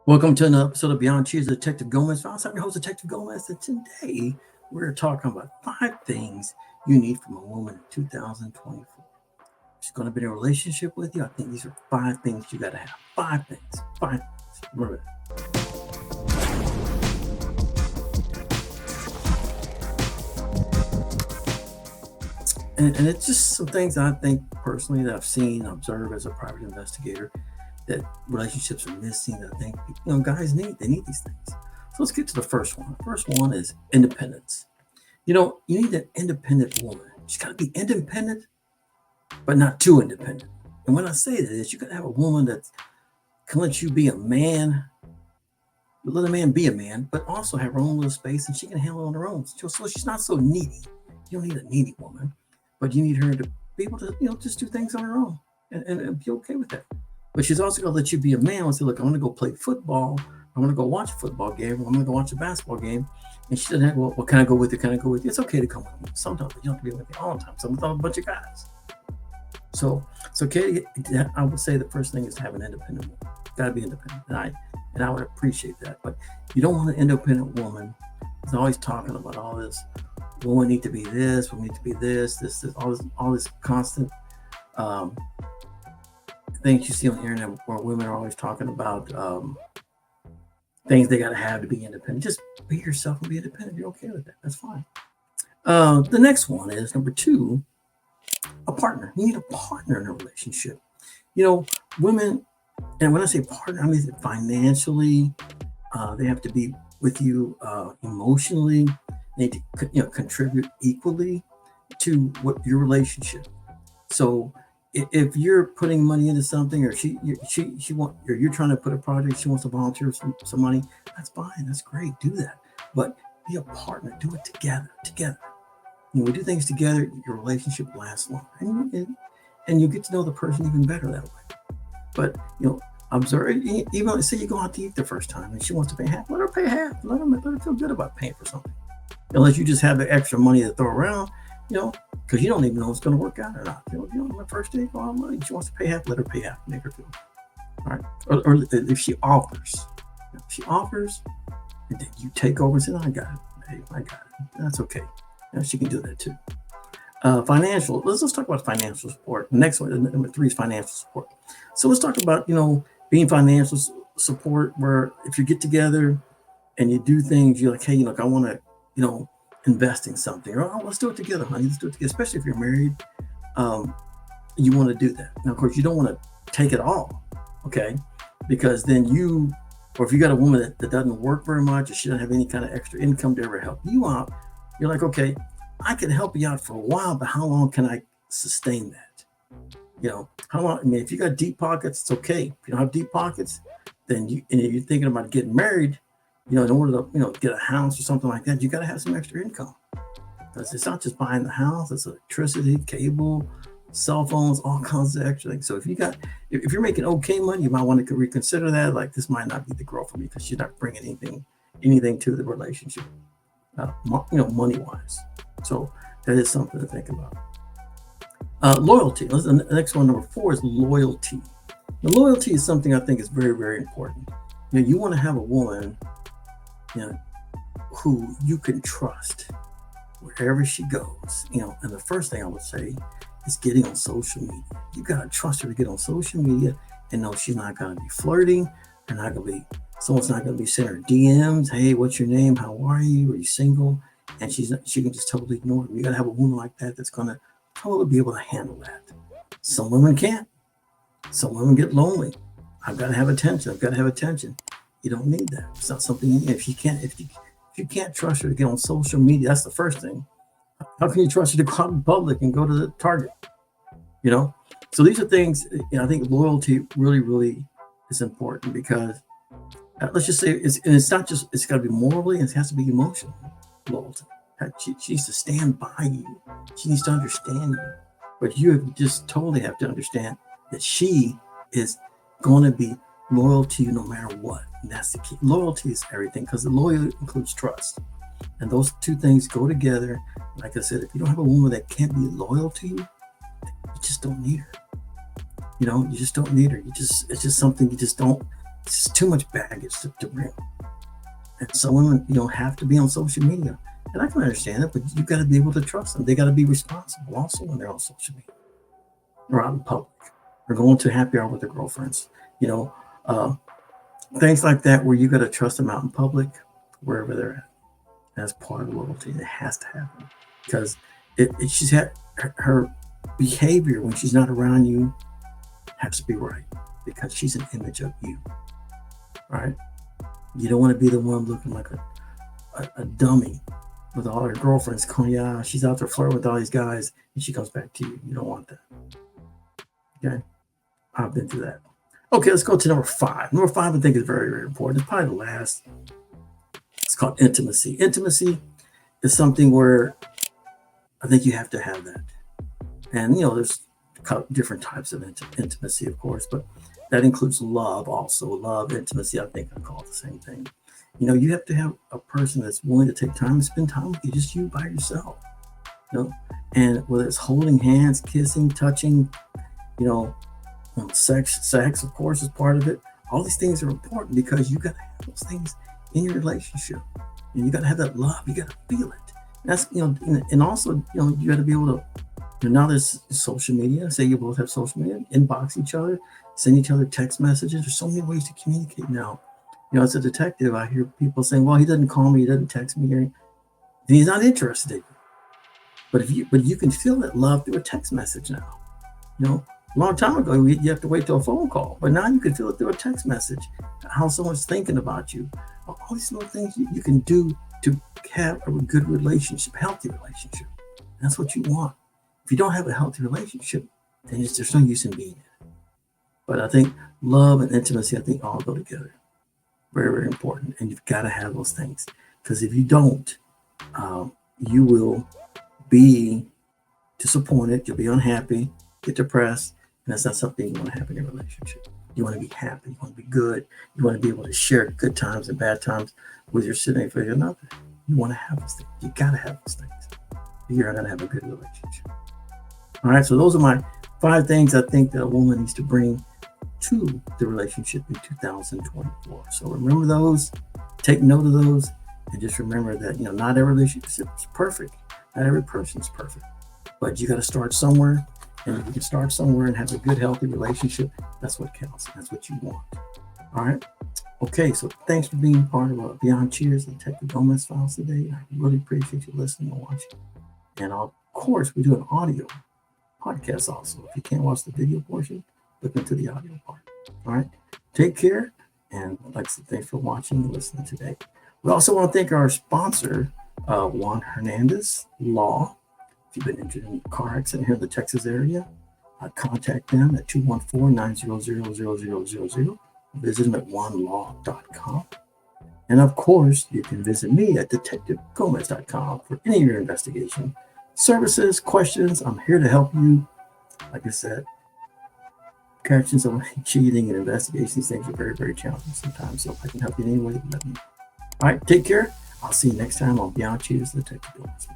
Welcome to another episode of Beyond Cheers, Detective Gomez. I'm your host, Detective Gomez, and today we're talking about 5 things you need from a woman in 2024. She's going to be in a relationship with you. I think these are 5 things you got to have. 5 things. 5 things. Remember that. And it's just some things I think personally that I've seen, observed as a private investigator, that relationships are missing. That I think guys need. They need these things. So let's get to the first one. The first one is independence. You need an independent woman. She's got to be independent, but not too independent. And when I say that is, you got to have a woman that can let you be a man, let a man be a man, but also have her own little space, and she can handle it on her own. So she's not so needy. You don't need a needy woman, but you need her to be able to, just do things on her own and be okay with that. But she's also going to let you be a man and say, look, I'm going to go play football. I'm going to go watch a football game. I'm going to go watch a basketball game. And she doesn't have, well, can I go with you? Can I go with you? It's okay to come with me sometimes, but you don't have to be with me all the time. So with a bunch of guys. So Katie, I would say the first thing is to have an independent woman. Got to be independent. And I would appreciate that. But you don't want an independent woman who's always talking about all this. Women need to be this. We need to be this. All this constant things you see on the internet where women are always talking about things they got to have to be independent. Just be yourself and be independent. You're okay with that. That's fine. The next one is number 2, a partner. You need a partner in a relationship. Women, and when I say partner, I mean financially. They have to be with you emotionally. They need to contribute equally to your relationship. So if you're putting money into something, or you're trying to put a project, she wants to volunteer some money, that's fine, that's great, do that. But be a partner, do it together. We do things together, your relationship lasts longer, and you get to know the person even better that way. But observe, even say you go out to eat the first time and she wants to pay half, let her pay half. Let her feel good about paying for something. Unless you just have the extra money to throw around, because you don't even know if it's going to work out or not. On the first day, all money, she wants to pay half, let her pay half, make her feel good. All right. Or if she offers, and then you take over and say, I got it, babe, I got it. That's okay. She can do that too. Financial. Let's talk about financial support. The next one, number 3, is financial support. So let's talk about being financial support, where if you get together and you do things, you're like, hey, I want to invest in something, or let's do it together, honey. Let's do it together. Especially if you're married, you want to do that. Now, of course, you don't want to take it all, okay? Because then or if you got a woman that doesn't work very much, or she doesn't have any kind of extra income to ever help you out, you're like, okay, I can help you out for a while, but how long can I sustain that? How long? I mean, if you got deep pockets, it's okay. If you don't have deep pockets, then if you're thinking about getting married, in order to get a house or something like that, you got to have some extra income. Because it's not just buying the house; it's electricity, cable, cell phones, all kinds of extra things. So if you're making okay money, you might want to reconsider that. Like, this might not be the girl for me, because she's not bringing anything to the relationship, money wise. So that is something to think about. Loyalty. The next one, number 4, is loyalty. The loyalty is something I think is very, very important. You want to have a woman who you can trust wherever she goes. And the first thing I would say is getting on social media. You got to trust her to get on social media and know she's not going to be flirting. Someone's not going to be sending her DMs. Hey, what's your name? How are you? Are you single? And she can just totally ignore them. You got to have a woman like that that's going to totally be able to handle that. Some women can't. Some women get lonely. I've got to have attention. You don't need that. It's not something if you can't trust her to get on social media, that's the first thing. How can you trust her to go out in public and go to the Target? So these are things. I think loyalty really, really is important, because let's just say it's not just, it's got to be morally, it has to be emotional loyalty. She needs to stand by you. She needs to understand you. But you just totally have to understand that she is going to be loyal to you no matter what. And that's the key. Loyalty is everything, because the loyalty includes trust. And those 2 things go together. Like I said, if you don't have a woman that can't be loyal to you, you just don't need her. You just don't need her. It's just something you just don't It's just too much baggage to bring. And some women, have to be on social media. And I can understand it, but you got to be able to trust them. They got to be responsible also when they're on social media or out in public or going to happy hour with their girlfriends. Things like that where you got to trust them out in public, wherever they're at. That's part of loyalty. It has to happen because she's had her behavior when she's not around you has to be right because she's an image of you, right? You don't want to be the one looking like a dummy with all her girlfriends going, yeah, she's out there flirting with all these guys and she comes back to you. You don't want that. Okay. I've been through that. Okay, let's go to number 5. Number 5, I think, is very, very important. It's probably the last. It's called intimacy. Intimacy is something where I think you have to have that. And, there's different types of intimacy, of course, but that includes love also. Love, intimacy, I think I call it the same thing. You have to have a person that's willing to take time to spend time with you, just you by yourself. And whether it's holding hands, kissing, touching, sex, of course, is part of it. All these things are important because you got to have those things in your relationship. And you got to have that love. You got to feel it. That's, and also, you got to be able to, now there's social media. Say you both have social media, inbox each other, send each other text messages. There's so many ways to communicate now. As a detective, I hear people saying, well, he doesn't call me, he doesn't text me, then he's not interested in you. But you can feel that love through a text message now. A long time ago, you have to wait till a phone call, but now you can feel it through a text message, how someone's thinking about you. All these little things you can do to have a good relationship, healthy relationship. That's what you want. If you don't have a healthy relationship, then there's no use in being in it. But I think love and intimacy, I think all go together. Very, very important. And you've got to have those things. Because if you don't, you will be disappointed. You'll be unhappy, get depressed. And that's not something you want to have in your relationship. You want to be happy. You want to be good. You want to be able to share good times and bad times with your significant other. You want to have those things. You got to have those things. You're going to have a good relationship. All right. So those are my 5 things I think that a woman needs to bring to the relationship in 2024. So remember those, take note of those, and just remember that, not every relationship is perfect. Not every person is perfect, but you got to start somewhere. And if you can start somewhere and have a good, healthy relationship, that's what counts. That's what you want. All right. Okay. So thanks for being part of Beyond Cheers, the Detective Gomez Files today. I really appreciate you listening and watching. And of course, we do an audio podcast also. If you can't watch the video portion, look into the audio part. All right. Take care. And like I said, thanks for watching and listening today. We also want to thank our sponsor, Juan Hernandez Law. If you've been injured in a car accident here in the Texas area, contact them at 214-900-0000. Visit them at onelaw.com. And of course, you can visit me at detectivegomez.com for any of your investigation services, questions. I'm here to help you. Like I said, catching somebody cheating and investigations, things are very, very challenging sometimes. So if I can help you in any way, let me know. All right, take care. I'll see you next time on Beyond Cheers, the Detective Gomez.